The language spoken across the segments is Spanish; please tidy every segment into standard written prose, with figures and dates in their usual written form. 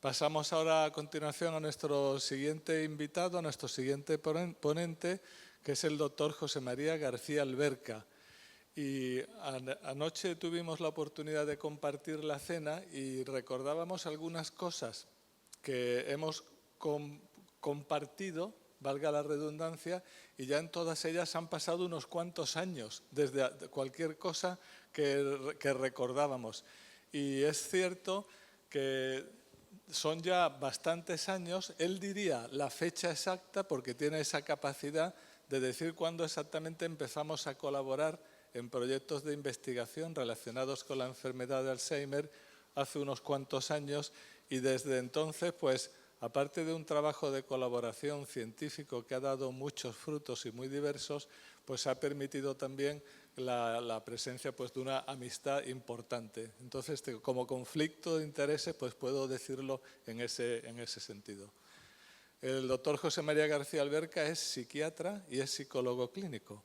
Pasamos ahora a continuación a nuestro siguiente invitado, a nuestro siguiente ponente, que es el doctor José María García Alberca. Y anoche tuvimos la oportunidad de compartir la cena y recordábamos algunas cosas que hemos compartido, valga la redundancia, y ya en todas ellas han pasado unos cuantos años desde cualquier cosa que recordábamos. Y es cierto que son ya bastantes años. Él diría la fecha exacta porque tiene esa capacidad de decir cuándo exactamente empezamos a colaborar en proyectos de investigación relacionados con la enfermedad de Alzheimer hace unos cuantos años, y desde entonces, pues, aparte de un trabajo de colaboración científico que ha dado muchos frutos y muy diversos, pues ha permitido también la presencia, pues, de una amistad importante. Entonces, como conflicto de intereses, pues puedo decirlo en ese sentido. El doctor José María García Alberca es psiquiatra y es psicólogo clínico.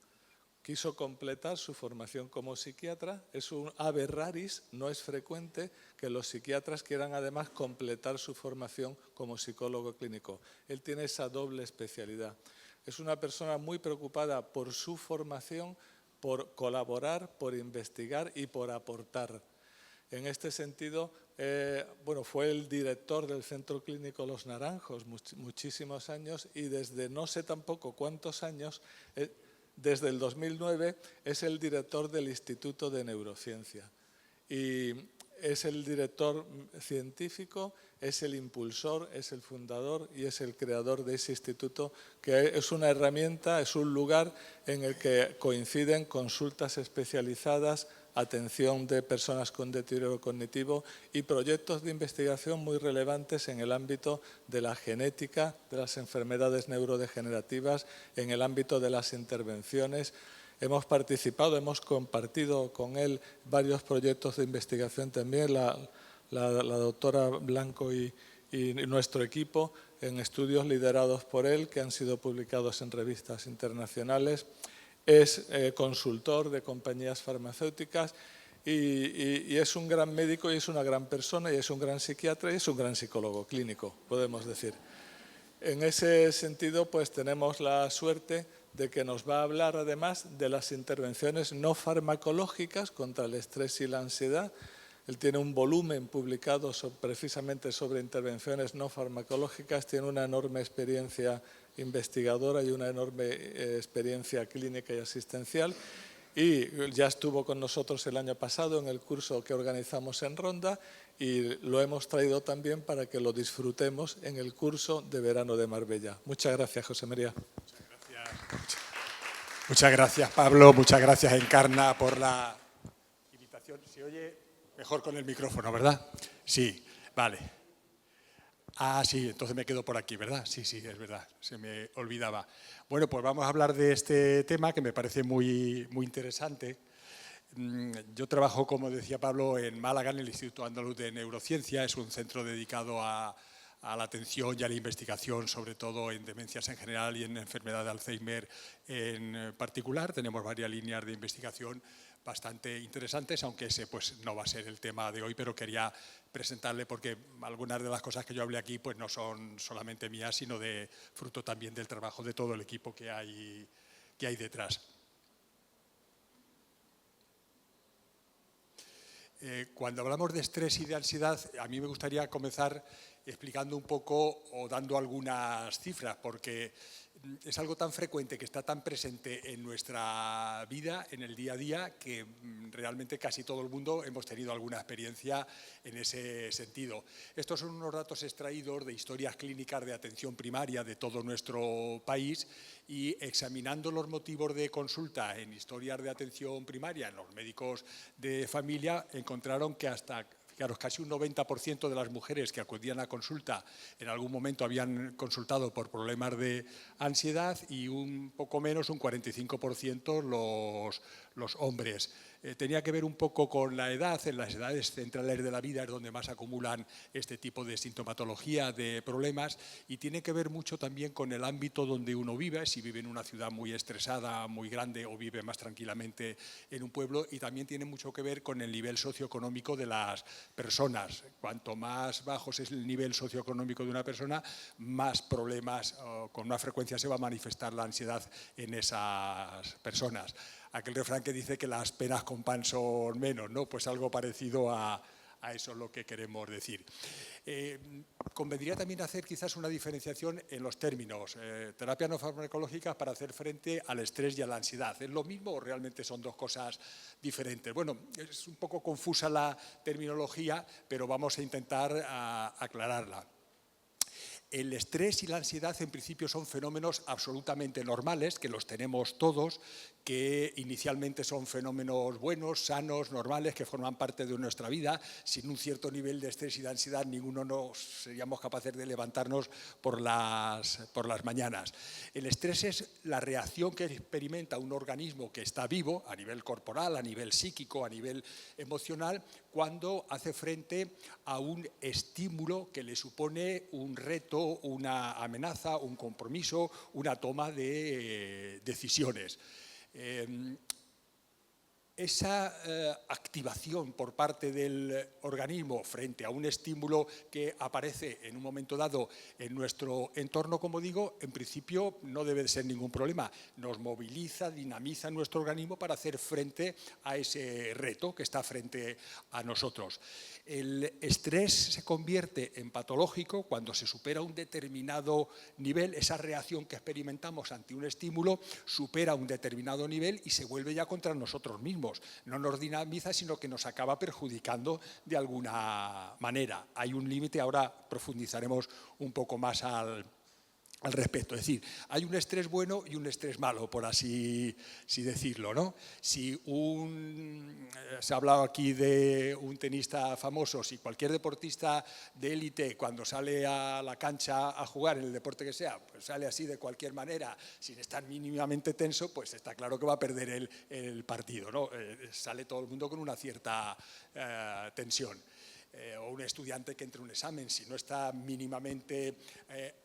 Quiso completar su formación como psiquiatra. Es un ave raris, no es frecuente que los psiquiatras quieran además completar su formación como psicólogo clínico. Él tiene esa doble especialidad. Es una persona muy preocupada por su formación, por colaborar, por investigar y por aportar. En este sentido, fue el director del Centro Clínico Los Naranjos muchísimos años, y desde no sé tampoco cuántos años, desde el 2009, es el director del Instituto de Neurociencia. Y es el director científico, es el impulsor, es el fundador y es el creador de ese instituto, que es una herramienta, es un lugar en el que coinciden consultas especializadas, atención de personas con deterioro cognitivo y proyectos de investigación muy relevantes en el ámbito de la genética, de las enfermedades neurodegenerativas, en el ámbito de las intervenciones. Hemos participado, hemos compartido con él varios proyectos de investigación también, la doctora Blanco y nuestro equipo, en estudios liderados por él que han sido publicados en revistas internacionales. Es consultor de compañías farmacéuticas y es un gran médico y es una gran persona y es un gran psiquiatra y es un gran psicólogo clínico, podemos decir. En ese sentido, pues tenemos la suerte de que nos va a hablar además de las intervenciones no farmacológicas contra el estrés y la ansiedad. Él tiene un volumen publicado precisamente sobre intervenciones no farmacológicas, tiene una enorme experiencia investigadora y una enorme experiencia clínica y asistencial, y ya estuvo con nosotros el año pasado en el curso que organizamos en Ronda, y lo hemos traído también para que lo disfrutemos en el curso de verano de Marbella. Muchas gracias, José María. Muchas gracias, Pablo. Muchas gracias, Encarna, por la invitación. ¿Se oye mejor con el micrófono, verdad? Sí, vale. Ah, sí, entonces me quedo por aquí, ¿verdad? Sí, es verdad, se me olvidaba. Bueno, pues vamos a hablar de este tema que me parece muy interesante. Yo trabajo, como decía Pablo, en Málaga, en el Instituto Andaluz de Neurociencia. Es un centro dedicado a la atención y a la investigación, sobre todo en demencias en general y en enfermedad de Alzheimer en particular. Tenemos varias líneas de investigación bastante interesantes, aunque ese pues, no va a ser el tema de hoy, pero quería presentarle porque algunas de las cosas que yo hablé aquí pues, no son solamente mías, sino de fruto también del trabajo de todo el equipo que hay detrás. Cuando hablamos de estrés y de ansiedad, a mí me gustaría comenzar explicando un poco o dando algunas cifras, porque es algo tan frecuente, que está tan presente en nuestra vida, en el día a día, que realmente casi todo el mundo hemos tenido alguna experiencia en ese sentido. Estos son unos datos extraídos de historias clínicas de atención primaria de todo nuestro país, y examinando los motivos de consulta en historias de atención primaria en los médicos de familia, encontraron que fijaros, casi un 90% de las mujeres que acudían a consulta en algún momento habían consultado por problemas de ansiedad, y un poco menos, un 45%, los hombres. tenía que ver un poco con la edad. En las edades centrales de la vida es donde más acumulan este tipo de sintomatología, de problemas, y tiene que ver mucho también con el ámbito donde uno vive, si vive en una ciudad muy estresada, muy grande, o vive más tranquilamente en un pueblo, y también tiene mucho que ver con el nivel socioeconómico de las personas. Cuanto más bajo es el nivel socioeconómico de una persona, más problemas con una frecuencia se va a manifestar la ansiedad en esas personas. Aquel refrán que dice que las penas con pan son menos, ¿no? Pues algo parecido a eso es lo que queremos decir. Convendría también hacer quizás una diferenciación en los términos. Terapias no farmacológicas para hacer frente al estrés y a la ansiedad. ¿Es lo mismo o realmente son dos cosas diferentes? Bueno, es un poco confusa la terminología, pero vamos a intentar aclararla. El estrés y la ansiedad en principio son fenómenos absolutamente normales, que los tenemos todos, que inicialmente son fenómenos buenos, sanos, normales, que forman parte de nuestra vida. Sin un cierto nivel de estrés y de ansiedad, ninguno nos seríamos capaces de levantarnos por las mañanas. El estrés es la reacción que experimenta un organismo que está vivo, a nivel corporal, a nivel psíquico, a nivel emocional, cuando hace frente a un estímulo que le supone un reto, una amenaza, un compromiso, una toma de decisiones. Esa activación por parte del organismo frente a un estímulo que aparece en un momento dado en nuestro entorno, como digo, en principio no debe de ser ningún problema. Nos moviliza, dinamiza nuestro organismo para hacer frente a ese reto que está frente a nosotros. El estrés se convierte en patológico cuando se supera un determinado nivel. Esa reacción que experimentamos ante un estímulo supera un determinado nivel y se vuelve ya contra nosotros mismos. No nos dinamiza, sino que nos acaba perjudicando de alguna manera. Hay un límite, ahora profundizaremos un poco más al respecto. Es decir, hay un estrés bueno y un estrés malo, por así decirlo, ¿no? Si se ha hablado aquí de un tenista famoso, si cualquier deportista de élite cuando sale a la cancha a jugar en el deporte que sea, pues sale así de cualquier manera, sin estar mínimamente tenso, pues está claro que va a perder el partido, ¿no? Sale todo el mundo con una cierta tensión. O un estudiante que entre un examen, si no está mínimamente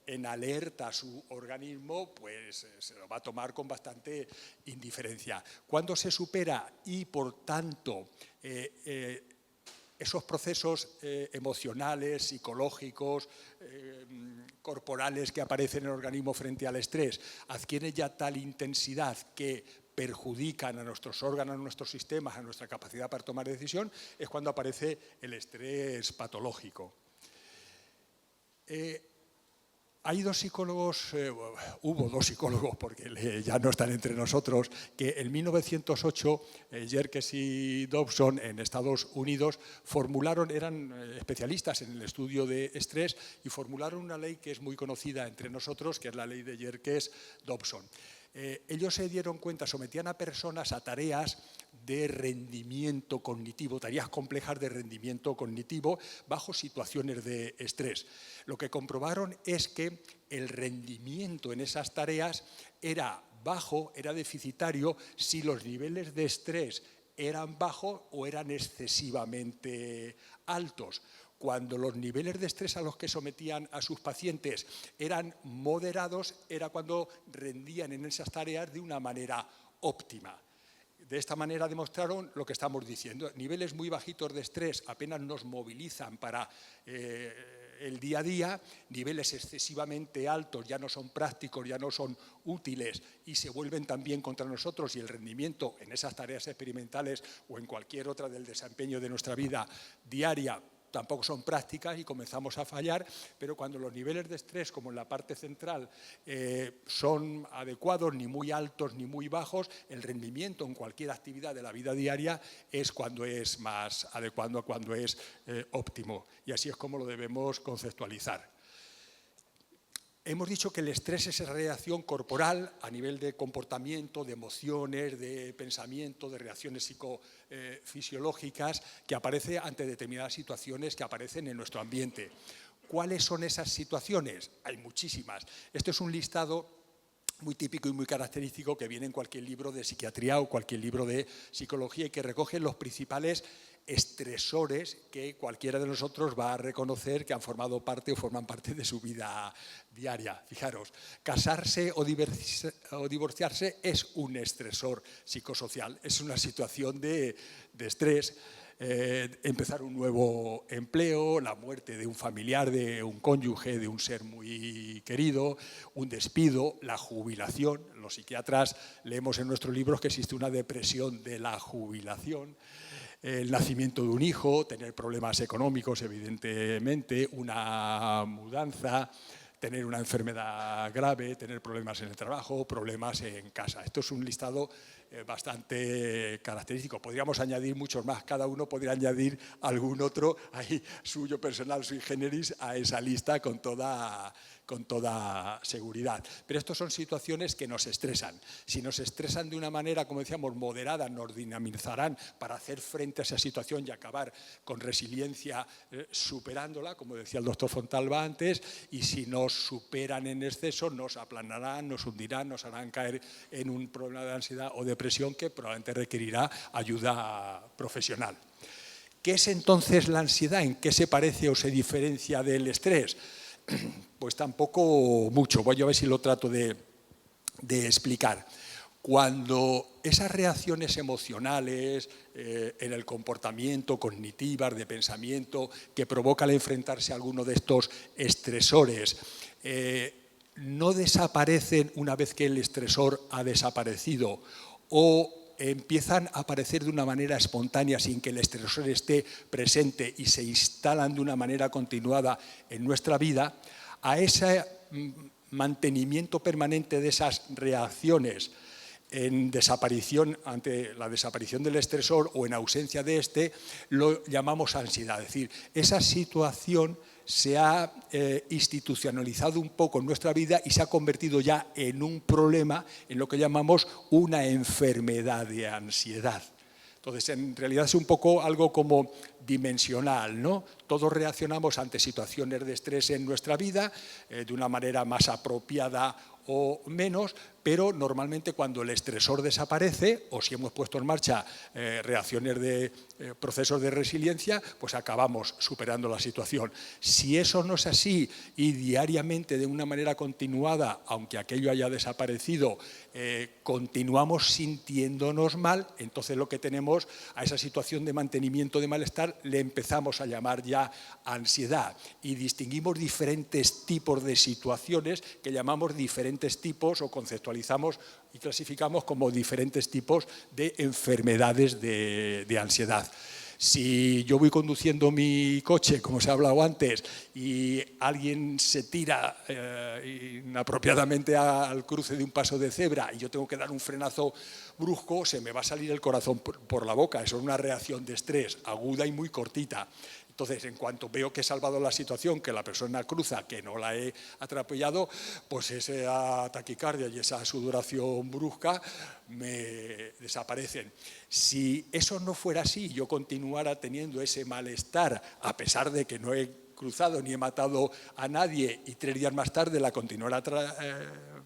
en alerta su organismo, pues se lo va a tomar con bastante indiferencia. Cuando se supera y, por tanto, esos procesos emocionales, psicológicos, corporales que aparecen en el organismo frente al estrés, adquieren ya tal intensidad que perjudican a nuestros órganos, a nuestros sistemas, a nuestra capacidad para tomar decisión, es cuando aparece el estrés patológico. Hay dos psicólogos, hubo dos psicólogos, porque ya no están entre nosotros, que en 1908, Yerkes y Dobson, en Estados Unidos, eran especialistas en el estudio de estrés y formularon una ley que es muy conocida entre nosotros, que es la ley de Yerkes-Dobson. Ellos se dieron cuenta, sometían a personas a tareas de rendimiento cognitivo, tareas complejas de rendimiento cognitivo bajo situaciones de estrés. Lo que comprobaron es que el rendimiento en esas tareas era bajo, era deficitario, si los niveles de estrés eran bajos o eran excesivamente altos. Cuando los niveles de estrés a los que sometían a sus pacientes eran moderados, era cuando rendían en esas tareas de una manera óptima. De esta manera demostraron lo que estamos diciendo. Niveles muy bajitos de estrés apenas nos movilizan para el día a día. Niveles excesivamente altos ya no son prácticos, ya no son útiles y se vuelven también contra nosotros, y el rendimiento en esas tareas experimentales o en cualquier otra del desempeño de nuestra vida diaria tampoco son prácticas y comenzamos a fallar. Pero cuando los niveles de estrés, como en la parte central, son adecuados, ni muy altos ni muy bajos, el rendimiento en cualquier actividad de la vida diaria es cuando es más adecuado, cuando es óptimo. Y así es como lo debemos conceptualizar. Hemos dicho que el estrés es esa reacción corporal a nivel de comportamiento, de emociones, de pensamiento, de reacciones psicofisiológicas que aparece ante determinadas situaciones que aparecen en nuestro ambiente. ¿Cuáles son esas situaciones? Hay muchísimas. Esto es un listado muy típico y muy característico que viene en cualquier libro de psiquiatría o cualquier libro de psicología y que recoge los principales estresores que cualquiera de nosotros va a reconocer que han formado parte o forman parte de su vida diaria. Fijaros, casarse o divorciarse es un estresor psicosocial, es una situación de estrés. Empezar un nuevo empleo, la muerte de un familiar, de un cónyuge, de un ser muy querido, un despido, la jubilación. Los psiquiatras leemos en nuestros libros que existe una depresión de la jubilación, el nacimiento de un hijo, tener problemas económicos, evidentemente, una mudanza, tener una enfermedad grave, tener problemas en el trabajo, problemas en casa. Esto es un listado bastante característico. Podríamos añadir muchos más, cada uno podría añadir algún otro ahí suyo personal, sui generis, a esa lista con toda seguridad. Pero estos son situaciones que nos estresan. Si nos estresan de una manera, como decíamos, moderada, nos dinamizarán para hacer frente a esa situación y acabar con resiliencia superándola, como decía el doctor Fontalba antes, y si nos superan en exceso, nos aplanarán, nos hundirán, nos harán caer en un problema de ansiedad o depresión que probablemente requerirá ayuda profesional. ¿Qué es entonces la ansiedad? ¿En qué se parece o se diferencia del estrés? Pues tampoco mucho, voy a ver si lo trato de explicar. Cuando esas reacciones emocionales en el comportamiento, cognitivas, de pensamiento, que provoca el enfrentarse a alguno de estos estresores, no desaparecen una vez que el estresor ha desaparecido o empiezan a aparecer de una manera espontánea sin que el estresor esté presente y se instalan de una manera continuada en nuestra vida, a ese mantenimiento permanente de esas reacciones en desaparición, ante la desaparición del estresor o en ausencia de este, lo llamamos ansiedad. Es decir, esa situación se ha institucionalizado un poco en nuestra vida y se ha convertido ya en un problema, en lo que llamamos una enfermedad de ansiedad. Entonces, en realidad es un poco algo como dimensional, ¿no? Todos reaccionamos ante situaciones de estrés en nuestra vida de una manera más apropiada o menos, pero normalmente cuando el estresor desaparece o si hemos puesto en marcha reacciones de procesos de resiliencia, pues acabamos superando la situación. Si eso no es así y diariamente de una manera continuada, aunque aquello haya desaparecido, continuamos sintiéndonos mal, entonces lo que tenemos a esa situación de mantenimiento de malestar le empezamos a llamar ya ansiedad y distinguimos diferentes tipos de situaciones que llamamos diferentes tipos o conceptualizamos y clasificamos como diferentes tipos de enfermedades de ansiedad. Si yo voy conduciendo mi coche, como se ha hablado antes, y alguien se tira inapropiadamente al cruce de un paso de cebra y yo tengo que dar un frenazo brusco, se me va a salir el corazón por la boca. Eso es una reacción de estrés aguda y muy cortita. Entonces, en cuanto veo que he salvado la situación, que la persona cruza, que no la he atropellado, pues esa taquicardia y esa sudoración brusca me desaparecen. Si eso no fuera así, yo continuara teniendo ese malestar, a pesar de que no he cruzado ni he matado a nadie y 3 días más tarde la continuara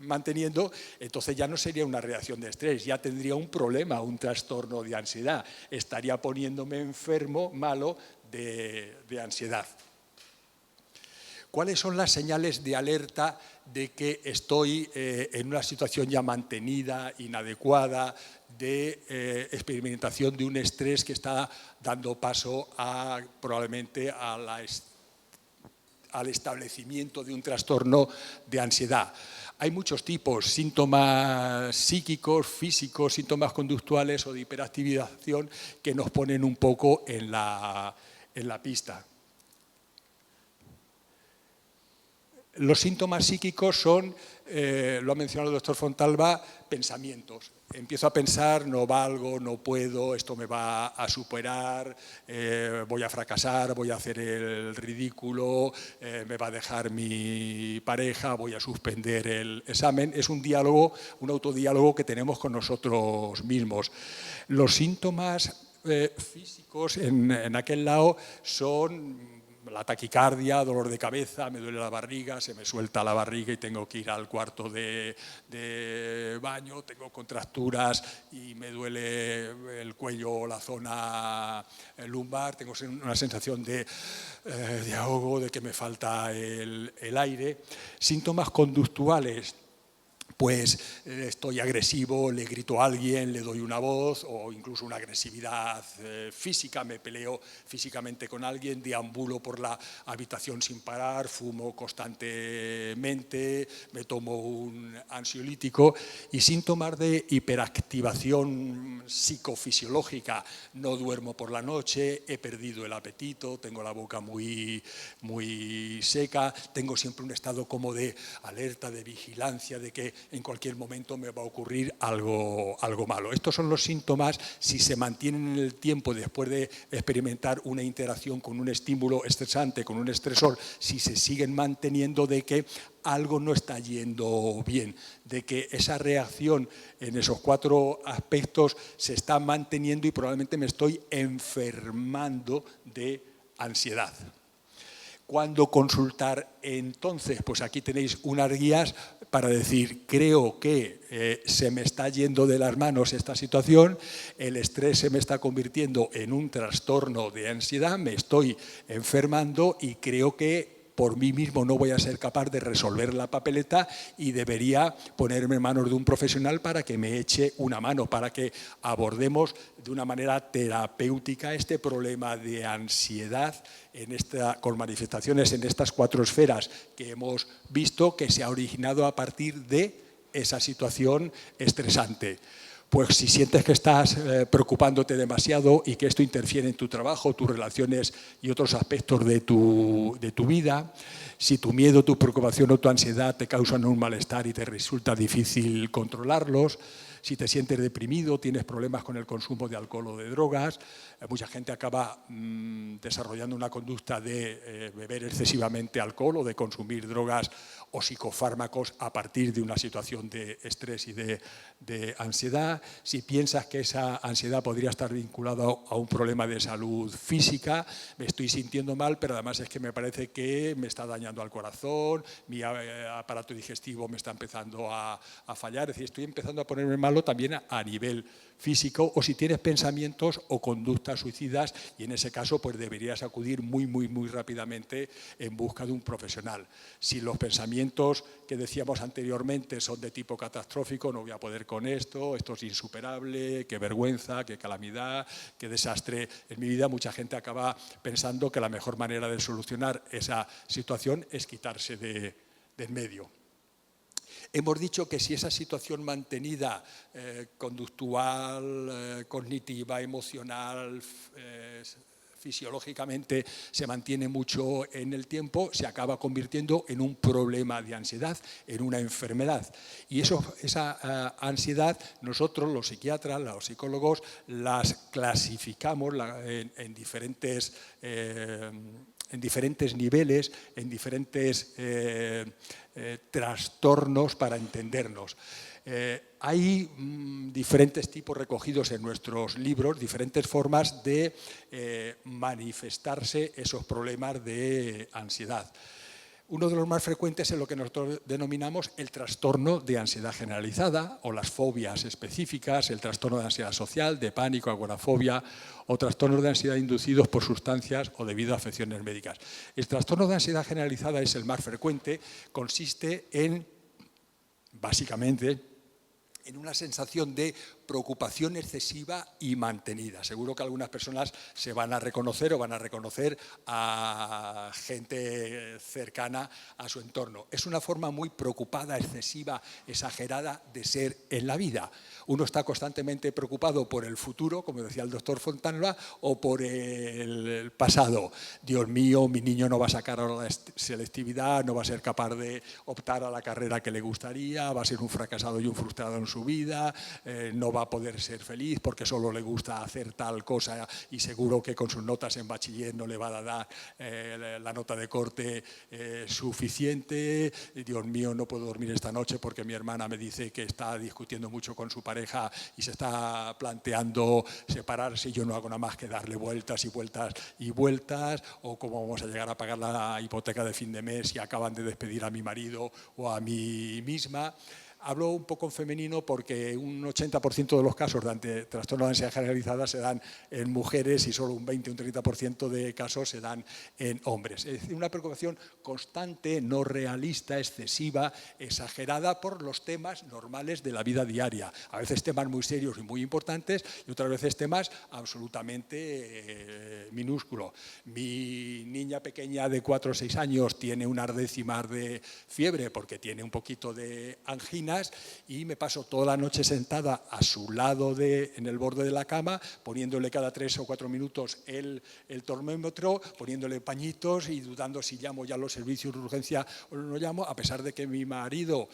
manteniendo, entonces ya no sería una reacción de estrés, ya tendría un problema, un trastorno de ansiedad. Estaría poniéndome enfermo, malo, de ansiedad. ¿Cuáles son las señales de alerta de que estoy en una situación ya mantenida, inadecuada, de experimentación de un estrés que está dando paso probablemente al establecimiento de un trastorno de ansiedad? Hay muchos tipos, síntomas psíquicos, físicos, síntomas conductuales o de hiperactivación que nos ponen un poco en la pista. Los síntomas psíquicos son, lo ha mencionado el doctor Fontalba, pensamientos. Empiezo a pensar, no valgo, no puedo, esto me va a superar, voy a fracasar, voy a hacer el ridículo, me va a dejar mi pareja, voy a suspender el examen. Es un diálogo, un autodiálogo que tenemos con nosotros mismos. Los síntomas físicos en aquel lado son la taquicardia, dolor de cabeza, me duele la barriga, se me suelta la barriga y tengo que ir al cuarto de baño, tengo contracturas y me duele el cuello o la zona lumbar, tengo una sensación de ahogo, de que me falta el aire. Síntomas conductuales. Pues estoy agresivo, le grito a alguien, le doy una voz o incluso una agresividad física, me peleo físicamente con alguien, deambulo por la habitación sin parar, fumo constantemente, me tomo un ansiolítico y síntomas de hiperactivación psicofisiológica, no duermo por la noche, he perdido el apetito, tengo la boca muy seca, tengo siempre un estado como de alerta, de vigilancia, de que en cualquier momento me va a ocurrir algo malo. Estos son los síntomas, si se mantienen en el tiempo después de experimentar una interacción con un estímulo estresante, con un estresor, si se siguen manteniendo, de que algo no está yendo bien, de que esa reacción en esos 4 aspectos se está manteniendo y probablemente me estoy enfermando de ansiedad. ¿Cuándo consultar entonces? Pues aquí tenéis unas guías para decir, creo que se me está yendo de las manos esta situación, el estrés se me está convirtiendo en un trastorno de ansiedad, me estoy enfermando y creo que por mí mismo no voy a ser capaz de resolver la papeleta y debería ponerme en manos de un profesional para que me eche una mano, para que abordemos de una manera terapéutica este problema de ansiedad con manifestaciones en estas 4 esferas que hemos visto, que se ha originado a partir de esa situación estresante. Pues si sientes que estás preocupándote demasiado y que esto interfiere en tu trabajo, tus relaciones y otros aspectos de tu vida, si tu miedo, tu preocupación o tu ansiedad te causan un malestar y te resulta difícil controlarlos, si te sientes deprimido, tienes problemas con el consumo de alcohol o de drogas, mucha gente acaba desarrollando una conducta de beber excesivamente alcohol o de consumir drogas o psicofármacos a partir de una situación de estrés y de ansiedad. Si piensas que esa ansiedad podría estar vinculada a un problema de salud física, me estoy sintiendo mal, pero además es que me parece que me está dañando al corazón, mi aparato digestivo me está empezando a fallar, es decir, estoy empezando a ponerme malo también a nivel físico, o si tienes pensamientos o conductas suicidas, y en ese caso pues deberías acudir muy rápidamente en busca de un profesional. Si los pensamientos que decíamos anteriormente son de tipo catastrófico, no voy a poder con esto es insuperable, qué vergüenza, qué calamidad, qué desastre en mi vida, mucha gente acaba pensando que la mejor manera de solucionar esa situación es quitarse de en medio. Hemos dicho que si esa situación mantenida, conductual, cognitiva, emocional, fisiológicamente se mantiene mucho en el tiempo, se acaba convirtiendo en un problema de ansiedad, en una enfermedad. Y esa ansiedad, nosotros, los psiquiatras, los psicólogos, las clasificamos en diferentes niveles, en diferentes trastornos para entendernos. Hay diferentes tipos recogidos en nuestros libros, diferentes formas de manifestarse esos problemas de ansiedad. Uno de los más frecuentes es lo que nosotros denominamos el trastorno de ansiedad generalizada o las fobias específicas, el trastorno de ansiedad social, de pánico, agorafobia o trastornos de ansiedad inducidos por sustancias o debido a afecciones médicas. El trastorno de ansiedad generalizada es el más frecuente, consiste en, básicamente, en una sensación de preocupación excesiva y mantenida. Seguro que algunas personas se van a reconocer o van a reconocer a gente cercana a su entorno. Es una forma muy preocupada, excesiva, exagerada de ser en la vida. Uno está constantemente preocupado por el futuro, como decía el doctor Fontanova, o por el pasado. Dios mío, mi niño no va a sacar ahora la selectividad, no va a ser capaz de optar a la carrera que le gustaría, va a ser un fracasado y un frustrado en su vida, no va a poder ser feliz porque solo le gusta hacer tal cosa y seguro que con sus notas en bachiller no le va a dar la nota de corte suficiente. Dios mío, no puedo dormir esta noche porque mi hermana me dice que está discutiendo mucho con su pareja y se está planteando separarse y yo no hago nada más que darle vueltas y vueltas y vueltas, o cómo vamos a llegar a pagar la hipoteca de fin de mes si acaban de despedir a mi marido o a mí misma. Hablo un poco en femenino porque un 80% de los casos de trastorno de ansiedad generalizada se dan en mujeres y solo un 20 o un 30% de casos se dan en hombres. Es decir, una preocupación constante, no realista, excesiva, exagerada por los temas normales de la vida diaria. A veces temas muy serios y muy importantes y otras veces temas absolutamente minúsculos. Mi niña pequeña de 4 o 6 años tiene unas décimas de fiebre porque tiene un poquito de angina y me paso toda la noche sentada a su lado en el borde de la cama, poniéndole cada 3 o 4 minutos el termómetro, poniéndole pañitos y dudando si llamo ya a los servicios de urgencia o no llamo, a pesar de que mi marido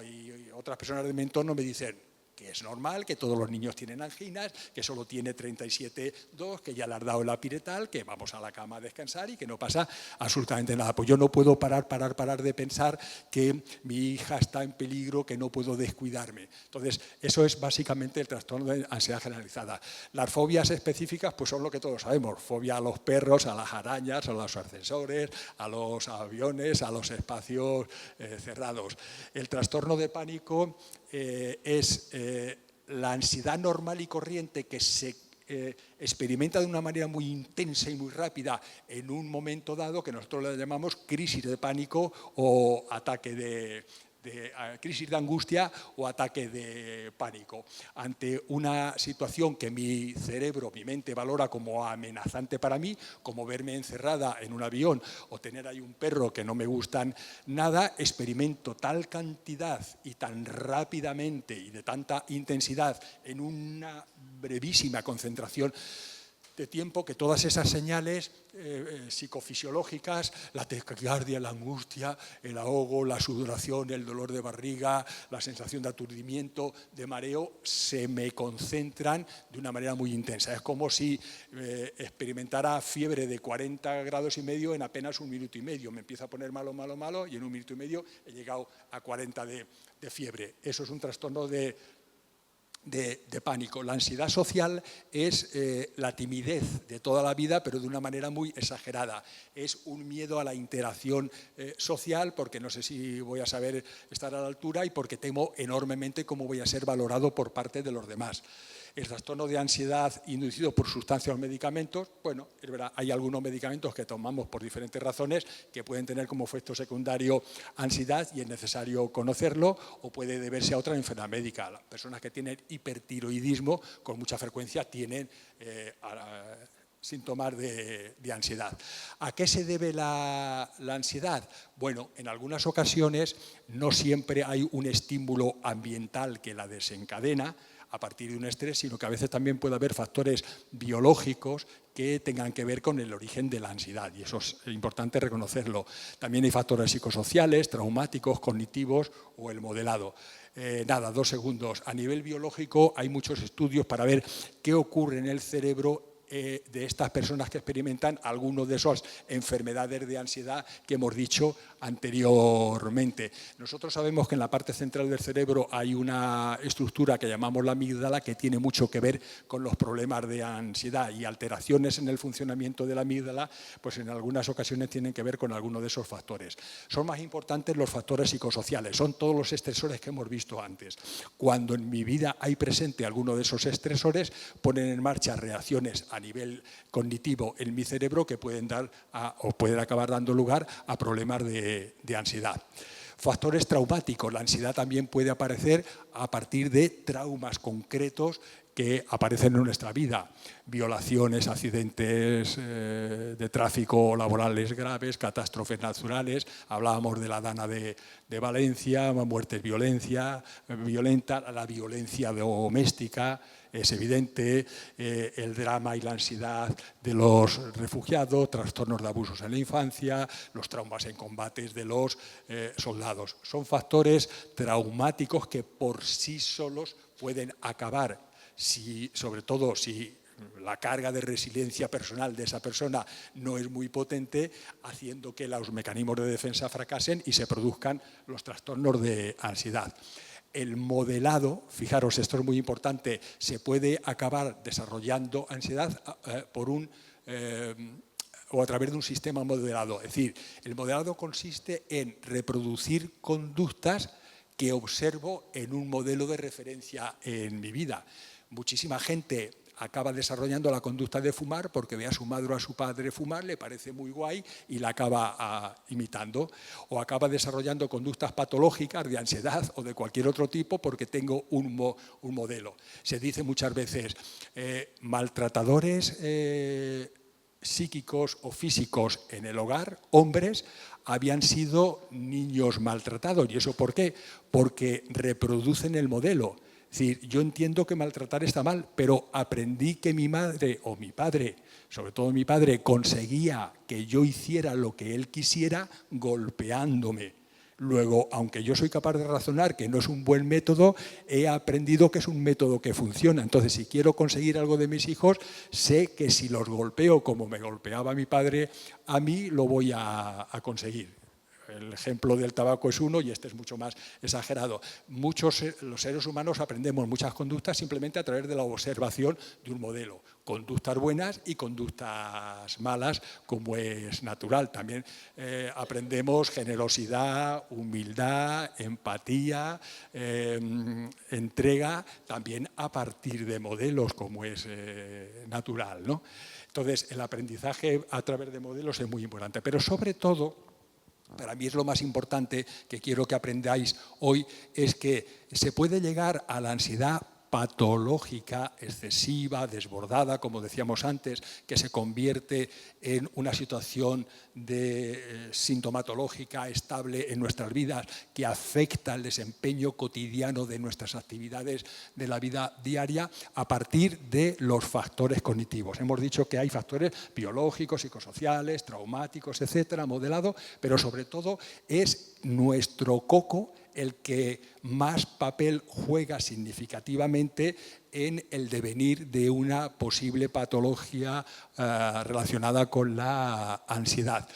y otras personas de mi entorno me dicen que es normal, que todos los niños tienen anginas, que solo tiene 37,2, que ya le has dado el apiretal, que vamos a la cama a descansar y que no pasa absolutamente nada. Pues yo no puedo parar de pensar que mi hija está en peligro, que no puedo descuidarme. Entonces, eso es básicamente el trastorno de ansiedad generalizada. Las fobias específicas pues son lo que todos sabemos, fobia a los perros, a las arañas, a los ascensores, a los aviones, a los espacios cerrados. El trastorno de pánico es la ansiedad normal y corriente que se experimenta de una manera muy intensa y muy rápida en un momento dado, que nosotros le llamamos crisis de pánico o ataque de crisis de angustia o ataque de pánico. Ante una situación que mi cerebro, mi mente valora como amenazante para mí, como verme encerrada en un avión o tener ahí un perro que no me gustan nada, experimento tal cantidad y tan rápidamente y de tanta intensidad en una brevísima concentración de tiempo que todas esas señales psicofisiológicas, la taquicardia, la angustia, el ahogo, la sudoración, el dolor de barriga, la sensación de aturdimiento, de mareo, se me concentran de una manera muy intensa. Es como si experimentara fiebre de 40 grados y medio en apenas 1 minuto y medio. Me empieza a poner malo y en 1 minuto y medio he llegado a 40 de fiebre. Eso es un trastorno de pánico. La ansiedad social es la timidez de toda la vida, pero de una manera muy exagerada. Es un miedo a la interacción social, porque no sé si voy a saber estar a la altura y porque temo enormemente cómo voy a ser valorado por parte de los demás. El trastorno de ansiedad inducido por sustancias o medicamentos, bueno, es verdad, hay algunos medicamentos que tomamos por diferentes razones que pueden tener como efecto secundario ansiedad y es necesario conocerlo, o puede deberse a otra enfermedad médica. Las personas que tienen hipertiroidismo con mucha frecuencia tienen síntomas de ansiedad. ¿A qué se debe la ansiedad? Bueno, en algunas ocasiones no siempre hay un estímulo ambiental que la desencadena a partir de un estrés, sino que a veces también puede haber factores biológicos que tengan que ver con el origen de la ansiedad, y eso es importante reconocerlo. También hay factores psicosociales, traumáticos, cognitivos o el modelado. 2 segundos. A nivel biológico hay muchos estudios para ver qué ocurre en el cerebro de estas personas que experimentan algunas de esas enfermedades de ansiedad que hemos dicho anteriormente. Nosotros sabemos que en la parte central del cerebro hay una estructura que llamamos la amígdala que tiene mucho que ver con los problemas de ansiedad, y alteraciones en el funcionamiento de la amígdala pues en algunas ocasiones tienen que ver con alguno de esos factores. Son más importantes los factores psicosociales, son todos los estresores que hemos visto antes. Cuando en mi vida hay presente alguno de esos estresores, ponen en marcha reacciones a nivel cognitivo en mi cerebro que pueden dar o pueden acabar dando lugar a problemas de ansiedad. Factores traumáticos. La ansiedad también puede aparecer a partir de traumas concretos que aparecen en nuestra vida. Violaciones, accidentes de tráfico laborales graves, catástrofes naturales. Hablábamos de la Dana de Valencia, muertes violenta, la violencia doméstica. Es evidente el drama y la ansiedad de los refugiados, trastornos de abusos en la infancia, los traumas en combates de los soldados. Son factores traumáticos que por sí solos pueden acabar, sobre todo si la carga de resiliencia personal de esa persona no es muy potente, haciendo que los mecanismos de defensa fracasen y se produzcan los trastornos de ansiedad. El modelado, fijaros, esto es muy importante, se puede acabar desarrollando ansiedad o a través de un sistema modelado. Es decir, el modelado consiste en reproducir conductas que observo en un modelo de referencia en mi vida. Muchísima gente acaba desarrollando la conducta de fumar porque ve a su madre o a su padre fumar, le parece muy guay y la acaba imitando. O acaba desarrollando conductas patológicas de ansiedad o de cualquier otro tipo porque tengo un modelo. Se dice muchas veces, maltratadores psíquicos o físicos en el hogar, hombres, habían sido niños maltratados. ¿Y eso por qué? Porque reproducen el modelo. Es decir, yo entiendo que maltratar está mal, pero aprendí que mi madre o mi padre, sobre todo mi padre, conseguía que yo hiciera lo que él quisiera golpeándome. Luego, aunque yo soy capaz de razonar que no es un buen método, he aprendido que es un método que funciona. Entonces, si quiero conseguir algo de mis hijos, sé que si los golpeo como me golpeaba mi padre, a mí lo voy a conseguir. El ejemplo del tabaco es uno y este es mucho más exagerado. Los seres humanos aprendemos muchas conductas simplemente a través de la observación de un modelo. Conductas buenas y conductas malas, como es natural. También aprendemos generosidad, humildad, empatía, entrega, también a partir de modelos, como es natural, ¿no? Entonces, el aprendizaje a través de modelos es muy importante, pero sobre todo, para mí es lo más importante que quiero que aprendáis hoy, es que se puede llegar a la ansiedad patológica, excesiva, desbordada, como decíamos antes, que se convierte en una situación sintomatológica estable en nuestras vidas, que afecta el desempeño cotidiano de nuestras actividades de la vida diaria a partir de los factores cognitivos. Hemos dicho que hay factores biológicos, psicosociales, traumáticos, etcétera, modelado, pero sobre todo es nuestro coco el que más papel juega significativamente en el devenir de una posible patología relacionada con la ansiedad.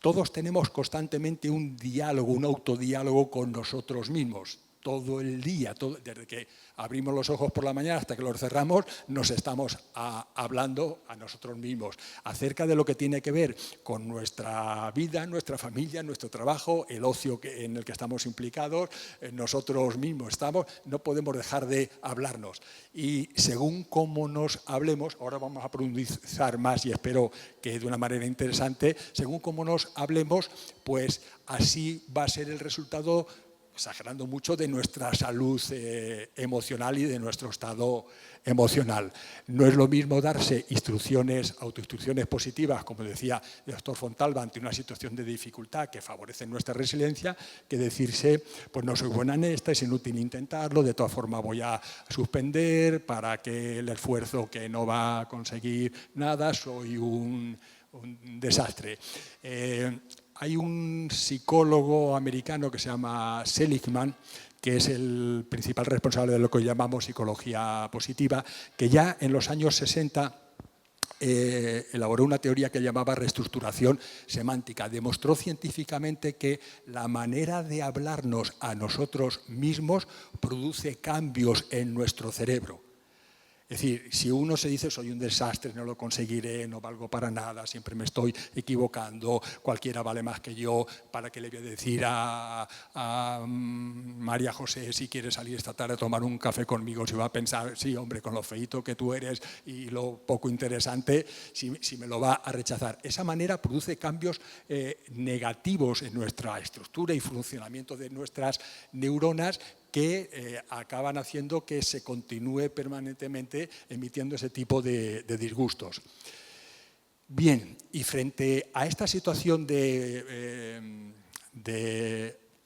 Todos tenemos constantemente un diálogo, un autodiálogo con nosotros mismos. Todo el día, desde que abrimos los ojos por la mañana hasta que los cerramos, nos estamos hablando a nosotros mismos acerca de lo que tiene que ver con nuestra vida, nuestra familia, nuestro trabajo, el ocio en el que estamos implicados, nosotros mismos no podemos dejar de hablarnos. Y según cómo nos hablemos, ahora vamos a profundizar más y espero que de una manera interesante, según cómo nos hablemos, pues así va a ser el resultado, exagerando mucho, de nuestra salud emocional y de nuestro estado emocional. No es lo mismo darse autoinstrucciones positivas, como decía el doctor Fontalba, ante una situación de dificultad que favorece nuestra resiliencia, que decirse, pues no soy buena en esta, es inútil intentarlo, de todas formas voy a suspender para que el esfuerzo que no va a conseguir nada, soy un desastre. Hay un psicólogo americano que se llama Seligman, que es el principal responsable de lo que hoy llamamos psicología positiva, que ya en los años 60 elaboró una teoría que llamaba reestructuración semántica. Demostró científicamente que la manera de hablarnos a nosotros mismos produce cambios en nuestro cerebro. Es decir, si uno se dice soy un desastre, no lo conseguiré, no valgo para nada, siempre me estoy equivocando, cualquiera vale más que yo, ¿para qué le voy a decir a María José si quiere salir esta tarde a tomar un café conmigo? Si va a pensar, sí, hombre, con lo feíto que tú eres y lo poco interesante, si me lo va a rechazar. Esa manera produce cambios negativos en nuestra estructura y funcionamiento de nuestras neuronas, que acaban haciendo que se continúe permanentemente emitiendo ese tipo de disgustos. Bien, y frente a esta situación de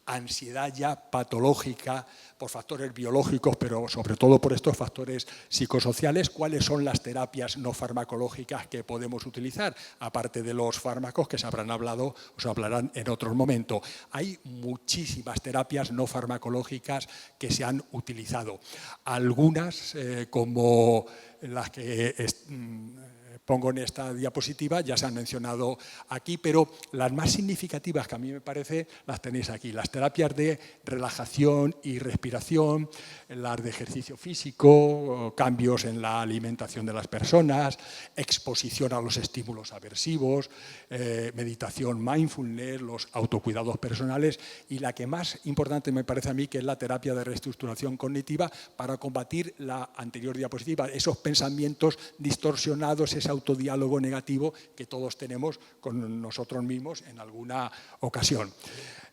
ansiedad ya patológica por factores biológicos, pero sobre todo por estos factores psicosociales, cuáles son las terapias no farmacológicas que podemos utilizar, aparte de los fármacos que se habrán hablado o se hablarán en otro momento. Hay muchísimas terapias no farmacológicas que se han utilizado. Algunas, como las que pongo en esta diapositiva, ya se han mencionado aquí, pero las más significativas que a mí me parece las tenéis aquí. Las terapias de relajación y respiración, las de ejercicio físico, cambios en la alimentación de las personas, exposición a los estímulos aversivos, meditación mindfulness, los autocuidados personales y la que más importante me parece a mí, que es la terapia de reestructuración cognitiva para combatir la anterior diapositiva, esos pensamientos distorsionados, ese autodiálogo negativo que todos tenemos con nosotros mismos en alguna ocasión.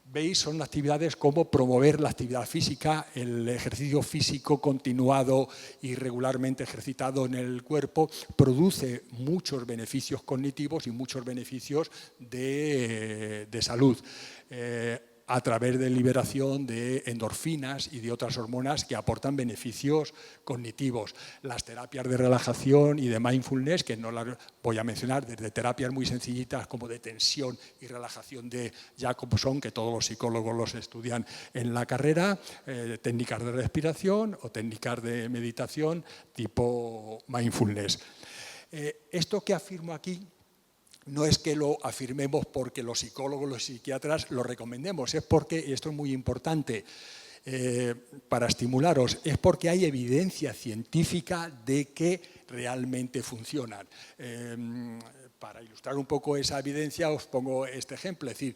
Veis, son actividades como promover la actividad física, el ejercicio físico continuado y regularmente ejercitado en el cuerpo produce muchos beneficios cognitivos y muchos beneficios de salud. A través de liberación de endorfinas y de otras hormonas que aportan beneficios cognitivos. Las terapias de relajación y de mindfulness, que no las voy a mencionar, desde terapias muy sencillitas como de tensión y relajación de Jacobson, que todos los psicólogos los estudian en la carrera, técnicas de respiración o técnicas de meditación tipo mindfulness. Esto que afirmo aquí no es que lo afirmemos porque los psicólogos, los psiquiatras lo recomendemos, es porque, y esto es muy importante para estimularos, es porque hay evidencia científica de que realmente funcionan. Para ilustrar un poco esa evidencia os pongo este ejemplo, es decir,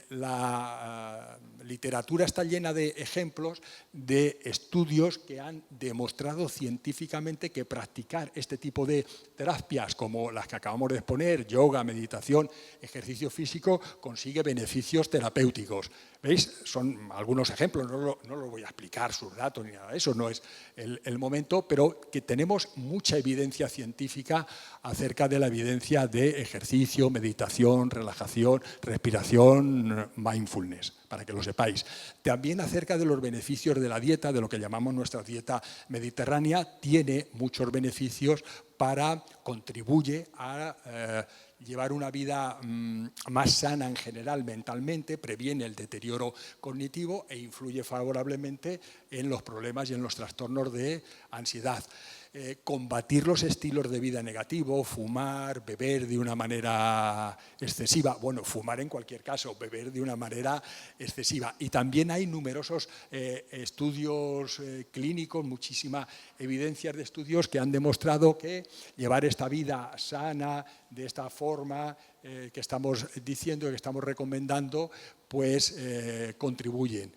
la literatura está llena de ejemplos de estudios que han demostrado científicamente que practicar este tipo de terapias como las que acabamos de exponer, yoga, meditación, ejercicio físico, consigue beneficios terapéuticos. ¿Veis? Son algunos ejemplos, no lo voy a explicar sus datos ni nada de eso, no es el momento, pero que tenemos mucha evidencia científica acerca de la evidencia de ejercicio, meditación, relajación, respiración, mindfulness, para que lo sepáis. También acerca de los beneficios de la dieta, de lo que llamamos nuestra dieta mediterránea, tiene muchos beneficios contribuye a llevar una vida más sana en general mentalmente, previene el deterioro cognitivo e influye favorablemente en los problemas y en los trastornos de ansiedad. Combatir los estilos de vida negativos, fumar, beber de una manera excesiva, bueno, fumar en cualquier caso, beber de una manera excesiva. Y también hay numerosos estudios clínicos, muchísima evidencia de estudios que han demostrado que llevar esta vida sana, de esta forma que estamos diciendo, que estamos recomendando, pues contribuyen.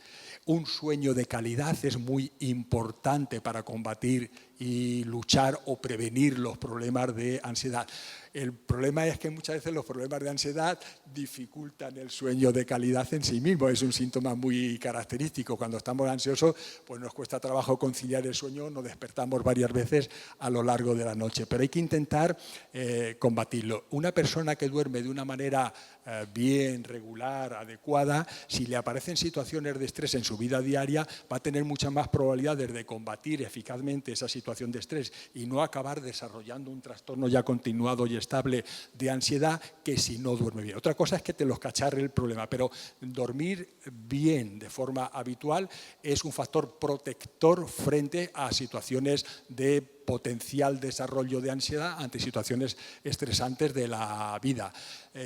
Un sueño de calidad es muy importante para combatir y luchar o prevenir los problemas de ansiedad. El problema es que muchas veces los problemas de ansiedad dificultan el sueño de calidad en sí mismo. Es un síntoma muy característico. Cuando estamos ansiosos, pues nos cuesta trabajo conciliar el sueño, nos despertamos varias veces a lo largo de la noche. Pero hay que intentar combatirlo. Una persona que duerme de una manera bien, regular, adecuada, si le aparecen situaciones de estrés en su vida diaria, va a tener muchas más probabilidades de combatir eficazmente esa situación de estrés y no acabar desarrollando un trastorno ya continuado y estable de ansiedad que si no duerme bien. Otra cosa es que te los cacharre el problema, pero dormir bien de forma habitual es un factor protector frente a situaciones de potencial desarrollo de ansiedad ante situaciones estresantes de la vida.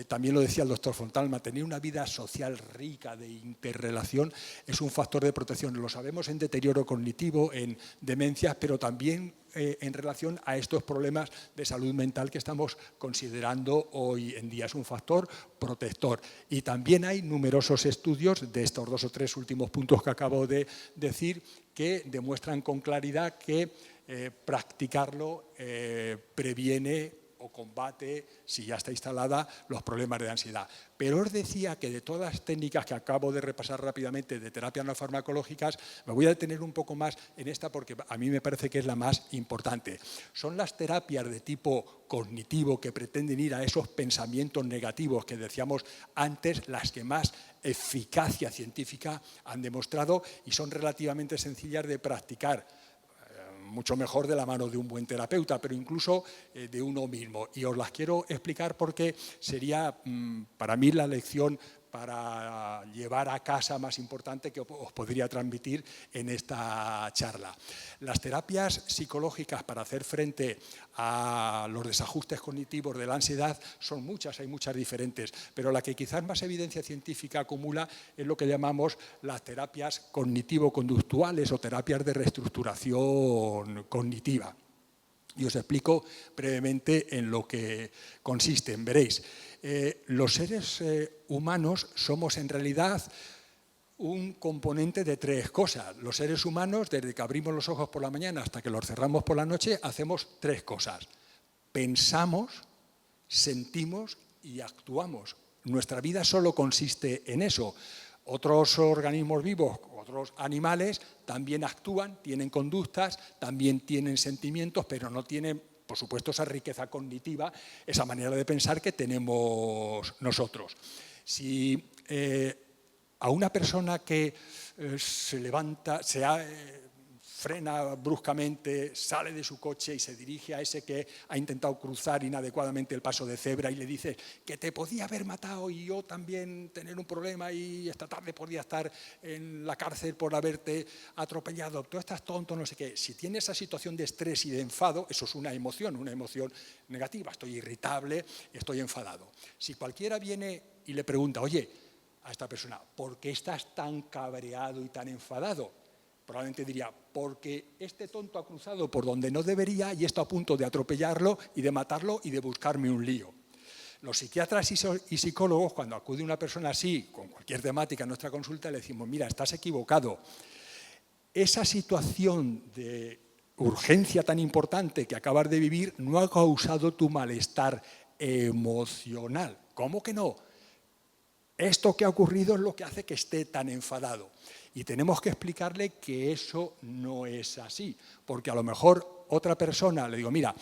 También lo decía el doctor Fontalma, tener una vida social rica de interrelación es un factor de protección. Lo sabemos en deterioro cognitivo, en demencias, pero también en relación a estos problemas de salud mental que estamos considerando hoy en día. Es un factor protector. Y también hay numerosos estudios de estos 2 o 3 últimos puntos que acabo de decir que demuestran con claridad que practicarlo previene o combate, si ya está instalada, los problemas de ansiedad. Pero os decía que de todas las técnicas que acabo de repasar rápidamente de terapias no farmacológicas, me voy a detener un poco más en esta porque a mí me parece que es la más importante. Son las terapias de tipo cognitivo que pretenden ir a esos pensamientos negativos que decíamos antes, las que más eficacia científica han demostrado y son relativamente sencillas de practicar. Mucho mejor de la mano de un buen terapeuta, pero incluso de uno mismo. Y os las quiero explicar porque sería para mí la lección para llevar a casa más importante que os podría transmitir en esta charla. Las terapias psicológicas para hacer frente a los desajustes cognitivos de la ansiedad son muchas, hay muchas diferentes, pero la que quizás más evidencia científica acumula es lo que llamamos las terapias cognitivo-conductuales o terapias de reestructuración cognitiva. Y os explico brevemente en lo que consisten. Veréis, los seres humanos somos en realidad un componente de tres cosas. Los seres humanos, desde que abrimos los ojos por la mañana hasta que los cerramos por la noche, hacemos tres cosas. Pensamos, sentimos y actuamos. Nuestra vida solo consiste en eso. Otros organismos vivos, otros animales, también actúan, tienen conductas, también tienen sentimientos, pero no tienen, por supuesto, esa riqueza cognitiva, esa manera de pensar que tenemos nosotros. Si a una persona que se levanta, frena bruscamente, sale de su coche y se dirige a ese que ha intentado cruzar inadecuadamente el paso de cebra y le dice que te podía haber matado y yo también tener un problema y esta tarde podía estar en la cárcel por haberte atropellado, tú estás tonto, no sé qué. Si tiene esa situación de estrés y de enfado, eso es una emoción negativa, estoy irritable, estoy enfadado. Si cualquiera viene y le pregunta, oye, a esta persona, ¿por qué estás tan cabreado y tan enfadado? Probablemente diría, porque este tonto ha cruzado por donde no debería y está a punto de atropellarlo y de matarlo y de buscarme un lío. Los psiquiatras y psicólogos, cuando acude una persona así, con cualquier temática en nuestra consulta, le decimos, mira, estás equivocado. Esa situación de urgencia tan importante que acabas de vivir no ha causado tu malestar emocional. ¿Cómo que no? Esto que ha ocurrido es lo que hace que esté tan enfadado. Y tenemos que explicarle que eso no es así, porque a lo mejor otra persona, le digo, mira,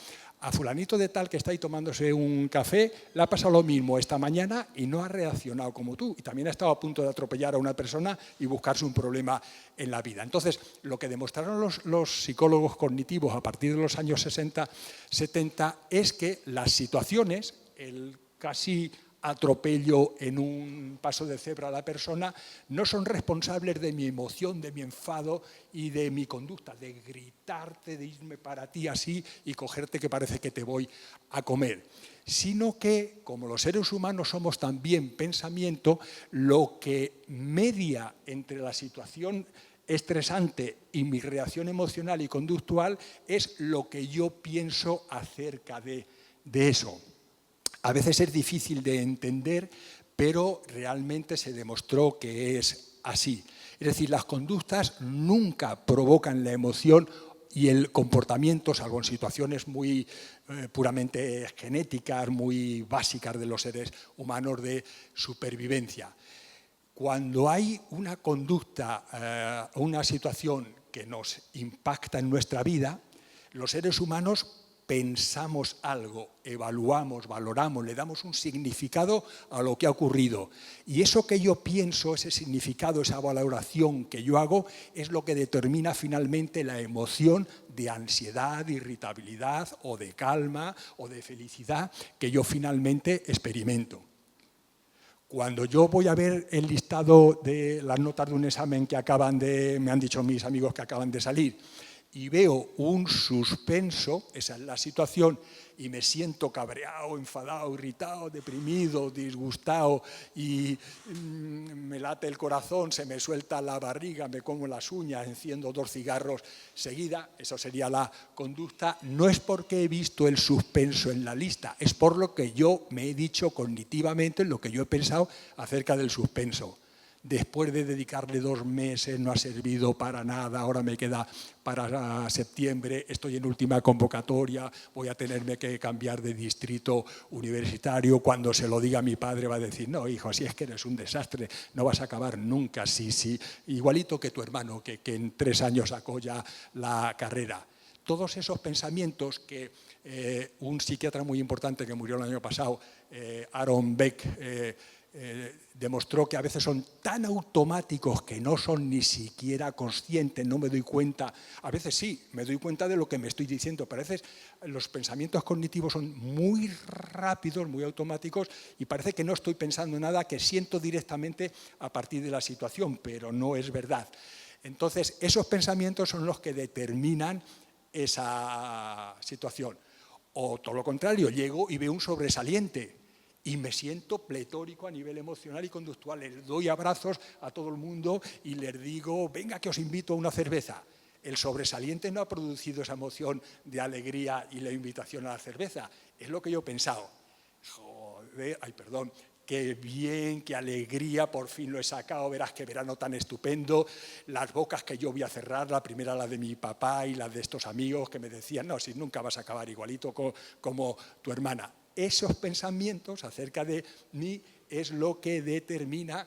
a fulanito de tal que está ahí tomándose un café, le ha pasado lo mismo esta mañana y no ha reaccionado como tú. Y también ha estado a punto de atropellar a una persona y buscarse un problema en la vida. Entonces, lo que demostraron los psicólogos cognitivos a partir de los años 60, 70, es que las situaciones, el casi atropello en un paso de cebra a la persona, no son responsables de mi emoción, de mi enfado y de mi conducta, de gritarte, de irme para ti así y cogerte que parece que te voy a comer, sino que, como los seres humanos somos también pensamiento, lo que media entre la situación estresante y mi reacción emocional y conductual es lo que yo pienso acerca de eso. A veces es difícil de entender, pero realmente se demostró que es así. Es decir, las conductas nunca provocan la emoción y el comportamiento, salvo en situaciones muy puramente genéticas, muy básicas de los seres humanos de supervivencia. Cuando hay una conducta, una situación que nos impacta en nuestra vida, los seres humanos pensamos algo, evaluamos, valoramos, le damos un significado a lo que ha ocurrido. Y eso que yo pienso, ese significado, esa valoración que yo hago, es lo que determina finalmente la emoción de ansiedad, de irritabilidad o de calma o de felicidad que yo finalmente experimento. Cuando yo voy a ver el listado de las notas de un examen que me han dicho mis amigos que acaban de salir, y veo un suspenso, esa es la situación, y me siento cabreado, enfadado, irritado, deprimido, disgustado, y me late el corazón, se me suelta la barriga, me como las uñas, enciendo 2 cigarros seguida, eso sería la conducta, no es porque he visto el suspenso en la lista, es por lo que yo me he dicho cognitivamente, lo que yo he pensado acerca del suspenso. después de dedicarle 2 meses no ha servido para nada, ahora me queda para septiembre, estoy en última convocatoria, voy a tenerme que cambiar de distrito universitario. Cuando se lo diga a mi padre va a decir, no, hijo, si es que eres un desastre, no vas a acabar nunca, sí, igualito que tu hermano, que en 3 años sacó ya la carrera. Todos esos pensamientos que un psiquiatra muy importante que murió el año pasado, Aaron Beck, demostró que a veces son tan automáticos que no son ni siquiera conscientes, no me doy cuenta. A veces sí, me doy cuenta de lo que me estoy diciendo, pero a veces los pensamientos cognitivos son muy rápidos, muy automáticos, y parece que no estoy pensando en nada, que siento directamente a partir de la situación, pero no es verdad. Entonces, esos pensamientos son los que determinan esa situación. O todo lo contrario, llego y veo un sobresaliente y me siento pletórico a nivel emocional y conductual. Les doy abrazos a todo el mundo y les digo, venga que os invito a una cerveza. El sobresaliente no ha producido esa emoción de alegría y la invitación a la cerveza. Es lo que yo he pensado. Joder, ay, perdón. Qué bien, qué alegría, por fin lo he sacado, verás qué verano tan estupendo. Las bocas que yo voy a cerrar, la primera la de mi papá y la de estos amigos que me decían, no, si nunca vas a acabar igualito como tu hermana. Esos pensamientos acerca de mí es lo que determina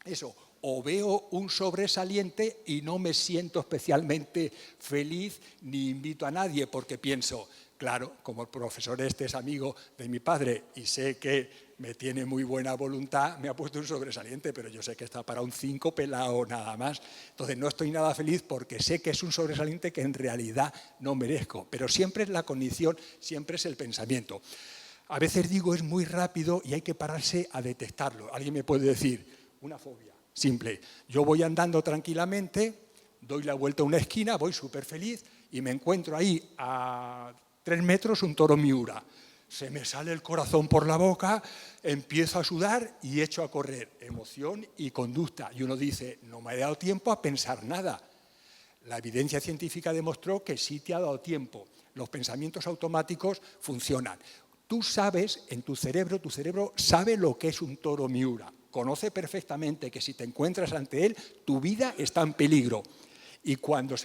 eso. O veo un sobresaliente y no me siento especialmente feliz ni invito a nadie porque pienso, claro, como el profesor este es amigo de mi padre y sé que me tiene muy buena voluntad, me ha puesto un sobresaliente, pero yo sé que está para un 5 pelado nada más. Entonces no estoy nada feliz porque sé que es un sobresaliente que en realidad no merezco. Pero siempre es la condición, siempre es el pensamiento. A veces digo es muy rápido y hay que pararse a detectarlo. Alguien me puede decir, una fobia simple. Yo voy andando tranquilamente, doy la vuelta a una esquina, voy súper feliz y me encuentro ahí a 3 metros un toro Miura. Se me sale el corazón por la boca, empiezo a sudar y echo a correr. Emoción y conducta. Y uno dice, no me ha dado tiempo a pensar nada. La evidencia científica demostró que sí te ha dado tiempo. Los pensamientos automáticos funcionan. Tú sabes, en tu cerebro sabe lo que es un toro Miura. Conoce perfectamente que si te encuentras ante él, tu vida está en peligro. Y cuando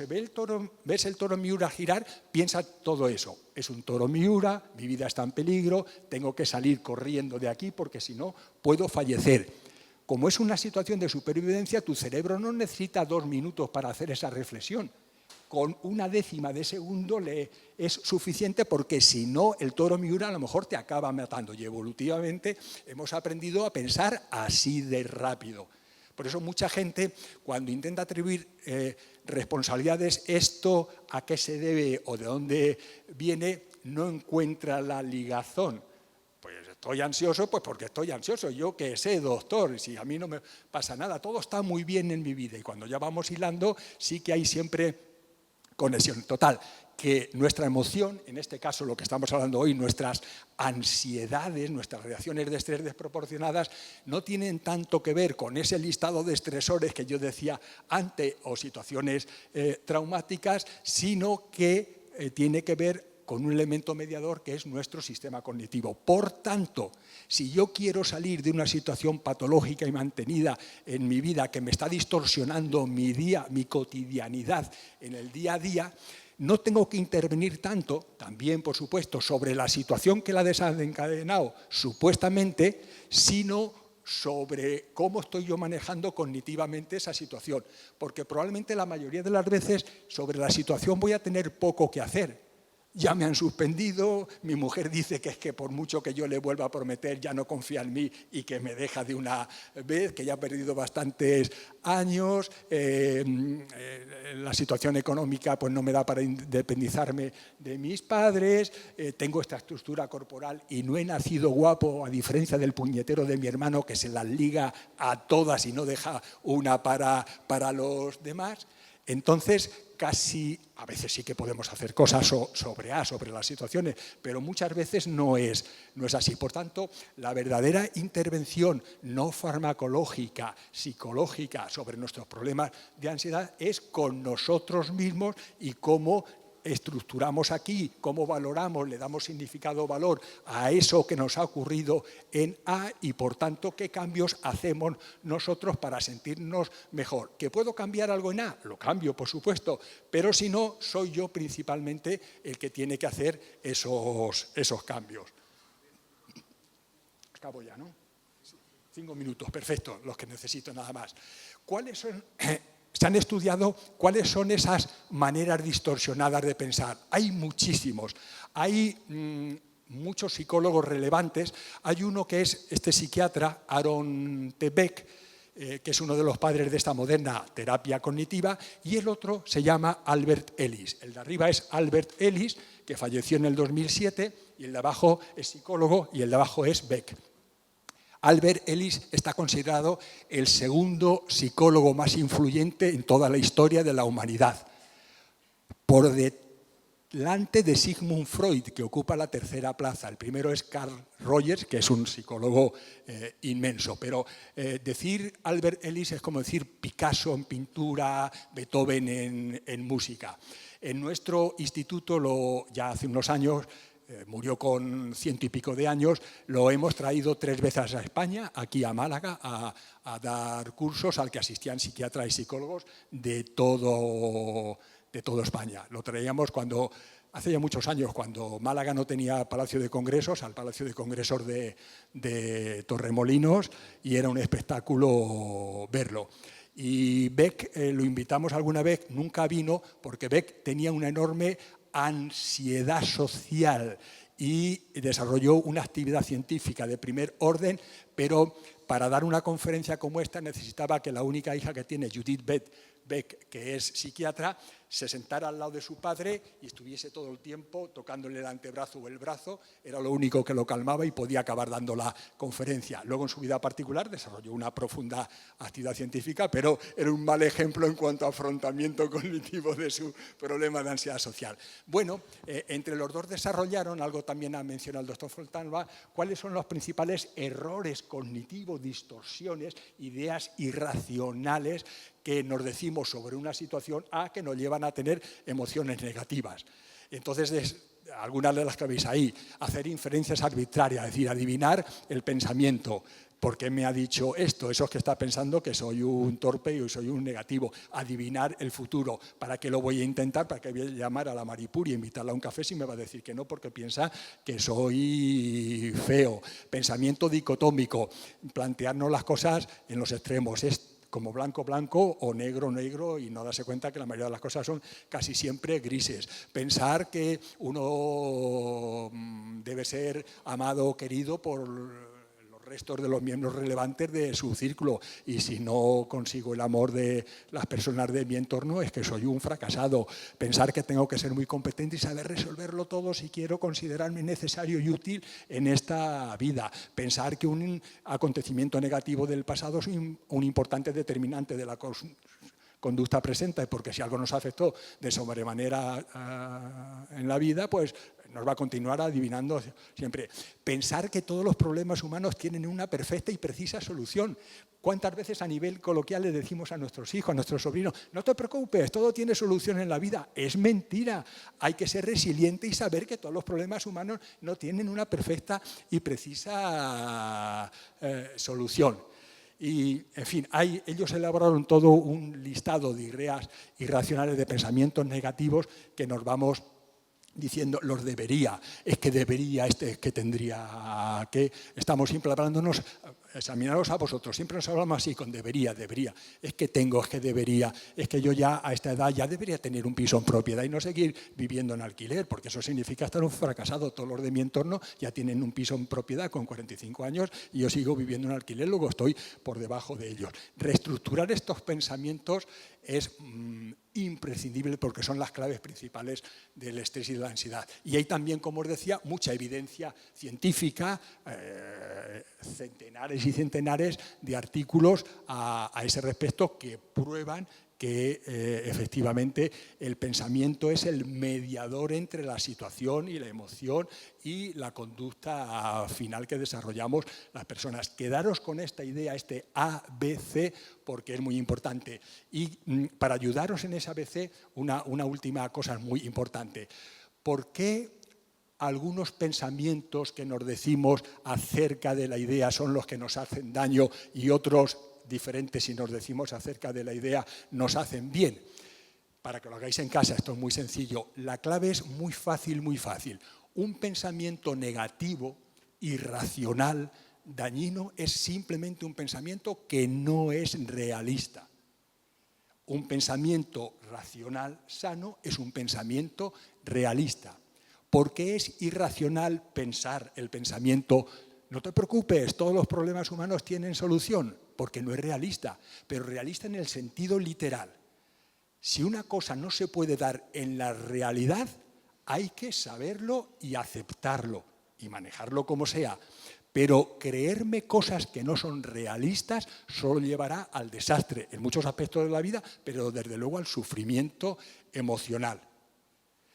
ves el toro Miura girar, piensa todo eso. Es un toro Miura, mi vida está en peligro, tengo que salir corriendo de aquí porque si no puedo fallecer. Como es una situación de supervivencia, tu cerebro no necesita 2 minutos para hacer esa reflexión. Con 1/10 de segundo le es suficiente porque si no, el toro Miura a lo mejor te acaba matando. Y evolutivamente hemos aprendido a pensar así de rápido. Por eso mucha gente, cuando intenta atribuir responsabilidades, esto a qué se debe o de dónde viene, no encuentra la ligazón. Pues estoy ansioso, pues porque estoy ansioso. Yo qué sé, doctor, si a mí no me pasa nada, todo está muy bien en mi vida. Y cuando ya vamos hilando, sí que hay siempre conexión. Total, que nuestra emoción, en este caso lo que estamos hablando hoy, nuestras ansiedades, nuestras reacciones de estrés desproporcionadas, no tienen tanto que ver con ese listado de estresores que yo decía antes o situaciones traumáticas, sino que tiene que ver con un elemento mediador que es nuestro sistema cognitivo. Por tanto, si yo quiero salir de una situación patológica y mantenida en mi vida que me está distorsionando mi cotidianidad en el día a día, no tengo que intervenir tanto, también por supuesto, sobre la situación que la ha desencadenado supuestamente, sino sobre cómo estoy yo manejando cognitivamente esa situación. Porque probablemente la mayoría de las veces sobre la situación voy a tener poco que hacer. Ya me han suspendido, mi mujer dice que es que por mucho que yo le vuelva a prometer ya no confía en mí y que me deja de una vez, que ya he perdido bastantes años, la situación económica pues no me da para independizarme de mis padres, tengo esta estructura corporal y no he nacido guapo, a diferencia del puñetero de mi hermano que se las liga a todas y no deja una para los demás. Entonces, a veces sí que podemos hacer cosas sobre las situaciones, pero muchas veces no es así. Por tanto, la verdadera intervención no farmacológica, psicológica sobre nuestros problemas de ansiedad es con nosotros mismos y cómo estructuramos aquí, cómo valoramos, le damos significado o valor a eso que nos ha ocurrido en A y, por tanto, qué cambios hacemos nosotros para sentirnos mejor. ¿Que puedo cambiar algo en A? Lo cambio, por supuesto, pero si no, soy yo principalmente el que tiene que hacer esos cambios. Acabo ya, ¿no? 5 minutos, perfecto, los que necesito nada más. ¿Cuáles son? Se han estudiado cuáles son esas maneras distorsionadas de pensar. Hay muchísimos. Hay muchos psicólogos relevantes. Hay uno que es este psiquiatra, Aaron T. Beck, que es uno de los padres de esta moderna terapia cognitiva, y el otro se llama Albert Ellis. El de arriba es Albert Ellis, que falleció en el 2007, y el de abajo es psicólogo, y el de abajo es Beck. Albert Ellis está considerado el segundo psicólogo más influyente en toda la historia de la humanidad, por delante de Sigmund Freud, que ocupa la tercera plaza. El primero es Carl Rogers, que es un psicólogo inmenso, pero decir Albert Ellis es como decir Picasso en pintura, Beethoven en música. En nuestro instituto, ya hace unos años, murió con 100 y pico de años, lo hemos traído 3 veces a España, aquí a Málaga, a dar cursos al que asistían psiquiatras y psicólogos de todo España. Lo traíamos hace ya muchos años, cuando Málaga no tenía Palacio de Congresos, al Palacio de Congresos de Torremolinos, y era un espectáculo verlo. Y Beck lo invitamos alguna vez, nunca vino, porque Beck tenía una enorme ansiedad social y desarrolló una actividad científica de primer orden, pero para dar una conferencia como esta necesitaba que la única hija que tiene, Judith Beck, que es psiquiatra, se sentara al lado de su padre y estuviese todo el tiempo tocándole el antebrazo o el brazo. Era lo único que lo calmaba y podía acabar dando la conferencia. Luego, en su vida particular, desarrolló una profunda actividad científica, pero era un mal ejemplo en cuanto a afrontamiento cognitivo de su problema de ansiedad social. Bueno, entre los dos desarrollaron, algo también ha mencionado el doctor Fontalva, cuáles son los principales errores cognitivos, distorsiones, ideas irracionales que nos decimos sobre una situación A que nos llevan a tener emociones negativas. Entonces, algunas de las que veis ahí, hacer inferencias arbitrarias, es decir, adivinar el pensamiento. ¿Por qué me ha dicho esto? Eso es que está pensando que soy un torpe y soy un negativo. Adivinar el futuro. ¿Para qué lo voy a intentar? ¿Para qué voy a llamar a la Maripuri y invitarla a un café si me va a decir que no porque piensa que soy feo? Pensamiento dicotómico. Plantearnos las cosas en los extremos. Es como blanco, blanco o negro, negro, y no darse cuenta que la mayoría de las cosas son casi siempre grises. Pensar que uno debe ser amado o querido por los restos de los miembros relevantes de su círculo, y si no consigo el amor de las personas de mi entorno es que soy un fracasado. Pensar que tengo que ser muy competente y saber resolverlo todo si quiero considerarme necesario y útil en esta vida. Pensar que un acontecimiento negativo del pasado es un importante determinante de la conducta presente, porque si algo nos afectó de sobremanera en la vida, pues nos va a continuar adivinando siempre. Pensar que todos los problemas humanos tienen una perfecta y precisa solución. ¿Cuántas veces a nivel coloquial le decimos a nuestros hijos, a nuestros sobrinos, no te preocupes, todo tiene solución en la vida? Es mentira. Hay que ser resiliente y saber que todos los problemas humanos no tienen una perfecta y precisa solución. Y, en fin, ellos elaboraron todo un listado de ideas irracionales, de pensamientos negativos que nos vamos diciendo, los debería, es que debería, es que tendría que. Estamos siempre hablándonos, examinaros a vosotros, siempre nos hablamos así, con debería, es que tengo, es que debería, es que yo ya a esta edad ya debería tener un piso en propiedad y no seguir viviendo en alquiler, porque eso significa estar un fracasado. Todos los de mi entorno ya tienen un piso en propiedad con 45 años y yo sigo viviendo en alquiler, luego estoy por debajo de ellos. Reestructurar estos pensamientos es imprescindible porque son las claves principales del estrés y de la ansiedad. Y hay también, como os decía, mucha evidencia científica, centenares y centenares de artículos a ese respecto que prueban que efectivamente el pensamiento es el mediador entre la situación y la emoción y la conducta final que desarrollamos las personas. Quedaros con esta idea, este ABC, porque es muy importante. Y para ayudaros en ese ABC, una última cosa muy importante. ¿Por qué algunos pensamientos que nos decimos acerca de la idea son los que nos hacen daño y otros diferentes, si nos decimos acerca de la idea, nos hacen bien? Para que lo hagáis en casa, esto es muy sencillo. La clave es muy fácil, muy fácil. Un pensamiento negativo, irracional, dañino, es simplemente un pensamiento que no es realista. Un pensamiento racional, sano, es un pensamiento realista. ¿Por qué es irracional pensar el pensamiento? No te preocupes, todos los problemas humanos tienen solución, porque no es realista, pero realista en el sentido literal. Si una cosa no se puede dar en la realidad, hay que saberlo y aceptarlo y manejarlo como sea. Pero creerme cosas que no son realistas solo llevará al desastre en muchos aspectos de la vida, pero desde luego al sufrimiento emocional.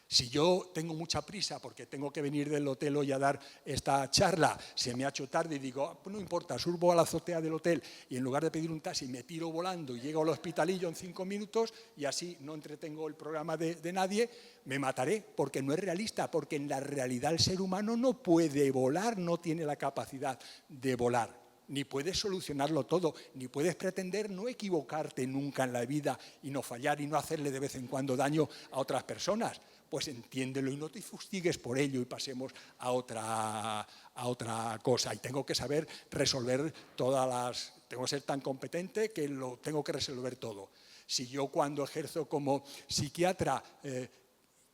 Si yo tengo mucha prisa porque tengo que venir del hotel hoy a dar esta charla, se me ha hecho tarde y digo, pues no importa, subo a la azotea del hotel y en lugar de pedir un taxi me tiro volando y llego al hospitalillo en 5 minutos y así no entretengo el programa de nadie, me mataré porque no es realista, porque en la realidad el ser humano no puede volar, no tiene la capacidad de volar. Ni puedes solucionarlo todo, ni puedes pretender no equivocarte nunca en la vida y no fallar y no hacerle de vez en cuando daño a otras personas. Pues entiéndelo y no te fustigues por ello y pasemos a otra cosa. Y tengo que saber resolver tengo que ser tan competente que lo tengo que resolver todo. Si yo cuando ejerzo como psiquiatra,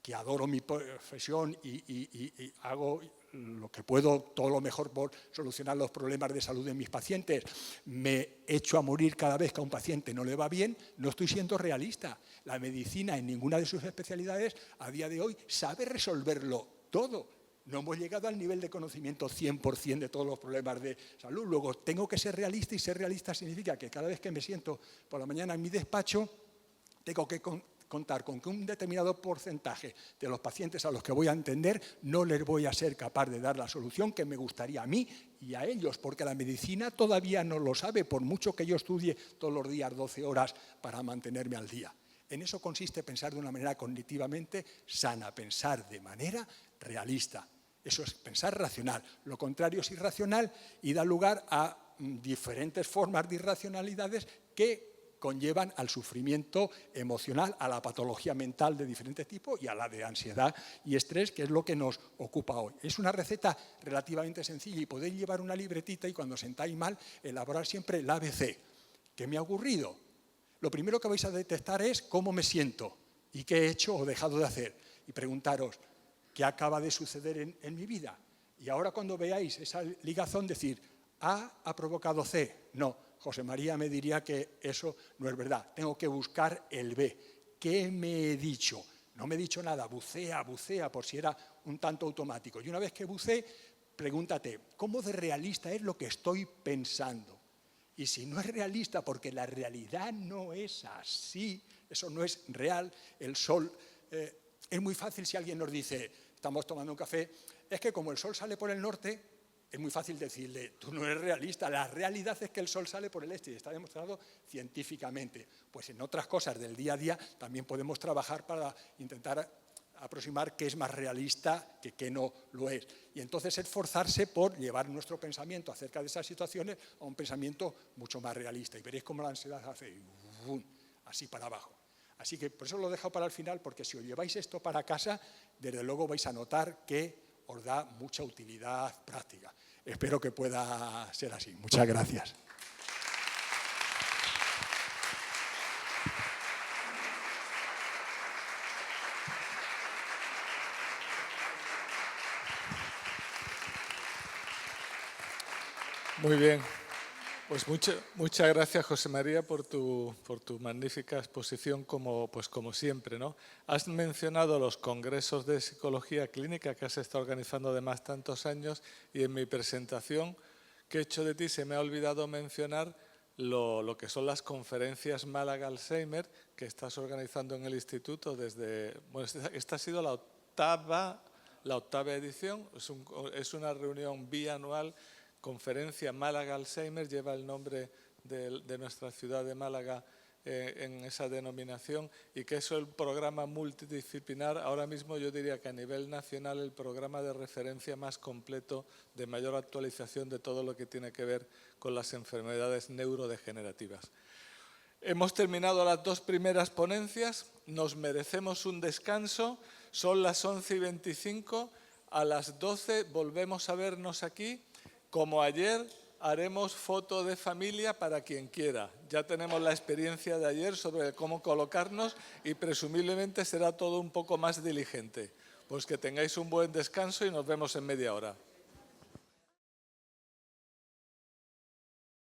que adoro mi profesión y hago lo que puedo, todo lo mejor por solucionar los problemas de salud de mis pacientes, me echo a morir cada vez que a un paciente no le va bien, no estoy siendo realista. La medicina en ninguna de sus especialidades a día de hoy sabe resolverlo todo. No hemos llegado al nivel de conocimiento 100% de todos los problemas de salud. Luego tengo que ser realista y ser realista significa que cada vez que me siento por la mañana en mi despacho tengo que contar con que un determinado porcentaje de los pacientes a los que voy a atender no les voy a ser capaz de dar la solución que me gustaría a mí y a ellos, porque la medicina todavía no lo sabe, por mucho que yo estudie todos los días 12 horas para mantenerme al día. En eso consiste pensar de una manera cognitivamente sana, pensar de manera realista. Eso es pensar racional. Lo contrario es irracional y da lugar a diferentes formas de irracionalidades que conllevan al sufrimiento emocional, a la patología mental de diferentes tipos y a la de ansiedad y estrés, que es lo que nos ocupa hoy. Es una receta relativamente sencilla y podéis llevar una libretita y cuando sentáis mal, elaborar siempre el ABC. ¿Qué me ha ocurrido? Lo primero que vais a detectar es cómo me siento y qué he hecho o dejado de hacer. Y preguntaros, ¿qué acaba de suceder en mi vida? Y ahora cuando veáis esa ligazón, decir, A ha provocado C. No. José María me diría que eso no es verdad. Tengo que buscar el B. ¿Qué me he dicho? No me he dicho nada. Bucea, por si era un tanto automático. Y una vez que buceé, pregúntate, ¿cómo de realista es lo que estoy pensando? Y si no es realista, porque la realidad no es así, eso no es real, el sol, es muy fácil si alguien nos dice, estamos tomando un café, es que como el sol sale por el norte, es muy fácil decirle, tú no eres realista, la realidad es que el sol sale por el este y está demostrado científicamente. Pues en otras cosas del día a día también podemos trabajar para intentar aproximar qué es más realista que qué no lo es. Y entonces esforzarse por llevar nuestro pensamiento acerca de esas situaciones a un pensamiento mucho más realista. Y veréis cómo la ansiedad hace así para abajo. Así que por eso lo dejo para el final, porque si os lleváis esto para casa, desde luego vais a notar que os da mucha utilidad práctica. Espero que pueda ser así. Muchas gracias. Muy bien. Pues muchas gracias, José María, por tu magnífica exposición, como siempre, ¿no? Has mencionado los congresos de psicología clínica que has estado organizando además tantos años y en mi presentación que he hecho de ti se me ha olvidado mencionar lo que son las conferencias Málaga Alzheimer que estás organizando en el instituto desde… Bueno, esta ha sido la octava edición, es una reunión bianual, conferencia Málaga Alzheimer, lleva el nombre de nuestra ciudad de Málaga en esa denominación, y que es el programa multidisciplinar, ahora mismo yo diría que a nivel nacional el programa de referencia más completo, de mayor actualización de todo lo que tiene que ver con las enfermedades neurodegenerativas. Hemos terminado las 2 primeras ponencias, nos merecemos un descanso, son las 11:25, a las 12 volvemos a vernos aquí, como ayer. Haremos foto de familia para quien quiera. Ya tenemos la experiencia de ayer sobre cómo colocarnos y presumiblemente será todo un poco más diligente. Pues que tengáis un buen descanso y nos vemos en media hora.